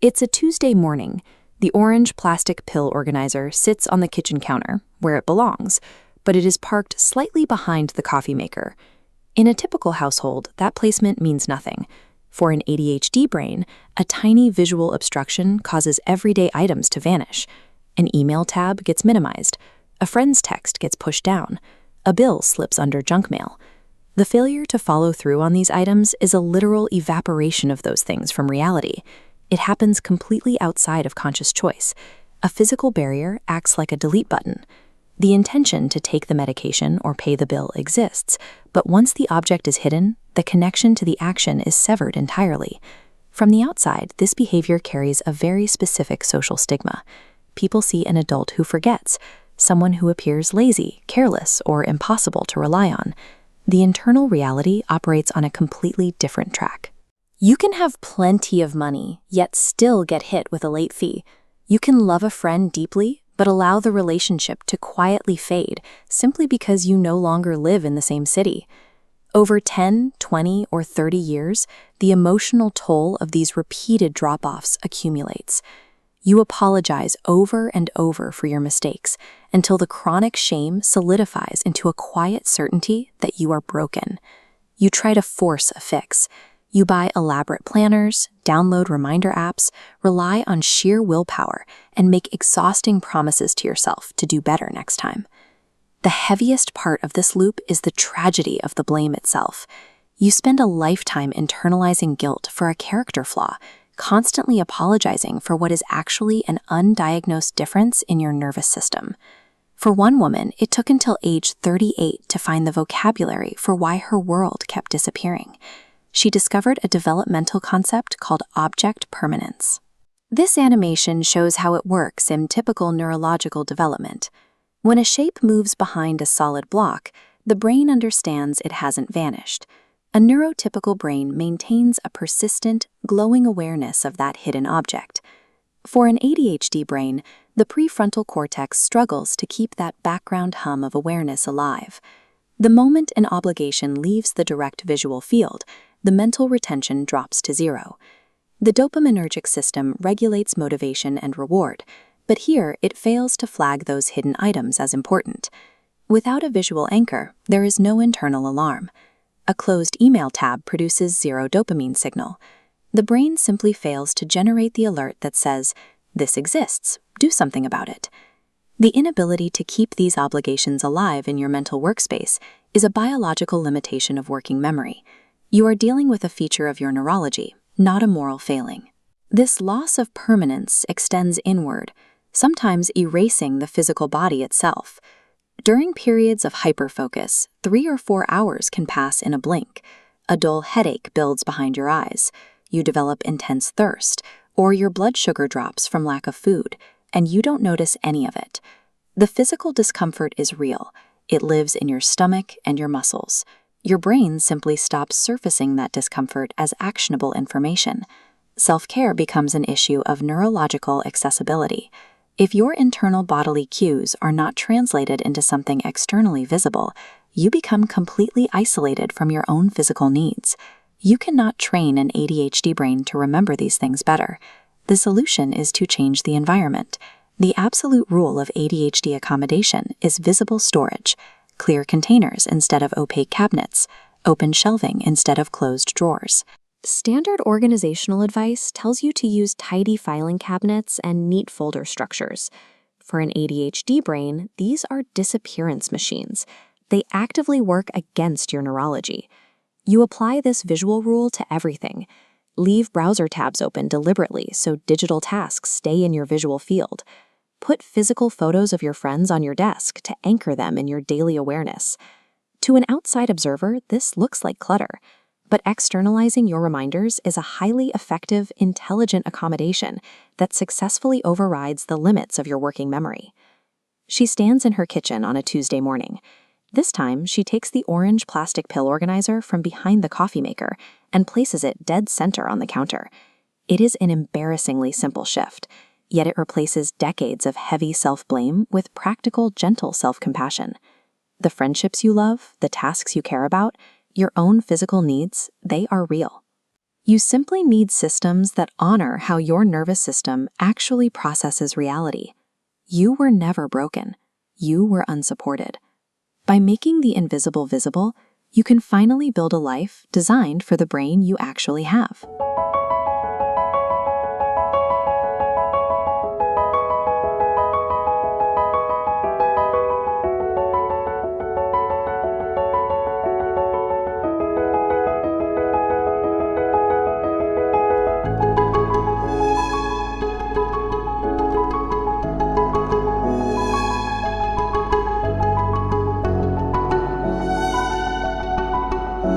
It's a Tuesday morning. The orange plastic pill organizer sits on the kitchen counter, where it belongs, but it is parked slightly behind the coffee maker. In a typical household, that placement means nothing. For an ADHD brain, a tiny visual obstruction causes everyday items to vanish. An email tab gets minimized. A friend's text gets pushed down. A bill slips under junk mail. The failure to follow through on these items is a literal evaporation of those things from reality. It happens completely outside of conscious choice. A physical barrier acts like a delete button. The intention to take the medication or pay the bill exists, but once the object is hidden, the connection to the action is severed entirely. From the outside, this behavior carries a very specific social stigma. People see an adult who forgets, someone who appears lazy, careless, or impossible to rely on. The internal reality operates on a completely different track. You can have plenty of money, yet still get hit with a late fee. You can love a friend deeply, but allow the relationship to quietly fade simply because you no longer live in the same city. Over 10, 20, or 30 years, the emotional toll of these repeated drop-offs accumulates. You apologize over and over for your mistakes until the chronic shame solidifies into a quiet certainty that you are broken. You try to force a fix. You buy elaborate planners, download reminder apps, rely on sheer willpower, and make exhausting promises to yourself to do better next time. The heaviest part of this loop is the tragedy of the blame itself. You spend a lifetime internalizing guilt for a character flaw, constantly apologizing for what is actually an undiagnosed difference in your nervous system. For one woman, it took until age 38 to find the vocabulary for why her world kept disappearing. She discovered a developmental concept called object permanence. This animation shows how it works in typical neurological development. When a shape moves behind a solid block, the brain understands it hasn't vanished. A neurotypical brain maintains a persistent, glowing awareness of that hidden object. For an ADHD brain, the prefrontal cortex struggles to keep that background hum of awareness alive. The moment an obligation leaves the direct visual field, the mental retention drops to zero. The dopaminergic system regulates motivation and reward, but here it fails to flag those hidden items as important. Without a visual anchor, there is no internal alarm. A closed email tab produces zero dopamine signal. The brain simply fails to generate the alert that says, "This exists, do something about it." The inability to keep these obligations alive in your mental workspace is a biological limitation of working memory. You are dealing with a feature of your neurology, not a moral failing. This loss of permanence extends inward, sometimes erasing the physical body itself. During periods of hyperfocus, 3 or 4 hours can pass in a blink. A dull headache builds behind your eyes. You develop intense thirst, or your blood sugar drops from lack of food, and you don't notice any of it. The physical discomfort is real. It lives in your stomach and your muscles. Your brain simply stops surfacing that discomfort as actionable information. Self-care becomes an issue of neurological accessibility. If your internal bodily cues are not translated into something externally visible, you become completely isolated from your own physical needs. You cannot train an ADHD brain to remember these things better. The solution is to change the environment. The absolute rule of ADHD accommodation is visible storage. Clear containers instead of opaque cabinets, open shelving instead of closed drawers. Standard organizational advice tells you to use tidy filing cabinets and neat folder structures. For an ADHD brain, these are disappearance machines. They actively work against your neurology. You apply this visual rule to everything. Leave browser tabs open deliberately so digital tasks stay in your visual field. Put physical photos of your friends on your desk to anchor them in your daily awareness. To an outside observer, this looks like clutter, but externalizing your reminders is a highly effective, intelligent accommodation that successfully overrides the limits of your working memory. She stands in her kitchen on a Tuesday morning. This time, she takes the orange plastic pill organizer from behind the coffee maker and places it dead center on the counter. It is an embarrassingly simple shift, yet it replaces decades of heavy self-blame with practical, gentle self-compassion. The friendships you love, the tasks you care about, your own physical needs, they are real. You simply need systems that honor how your nervous system actually processes reality. You were never broken. You were unsupported. By making the invisible visible, you can finally build a life designed for the brain you actually have.